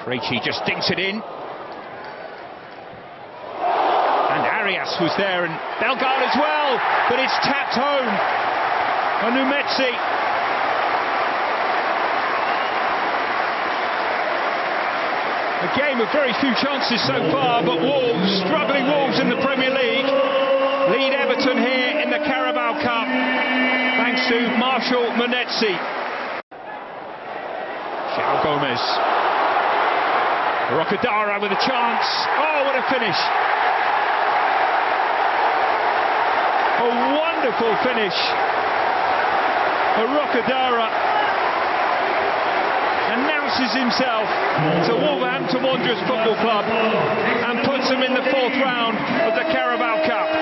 Krejci just dinks it in. And Arias was there, and Bellegarde as well, but it's tapped home. Molineux. A game of very few chances so far, but Wolves, struggling Wolves in the Premier League, lead Everton here in the Carabao Cup, thanks to Molineux. João Gomez. Rocadara with a chance. Oh, what a finish! A wonderful finish. Rocadara announces himself to Wolverhampton Wanderers Football Club and puts them in the 4th round of the Carabao Cup.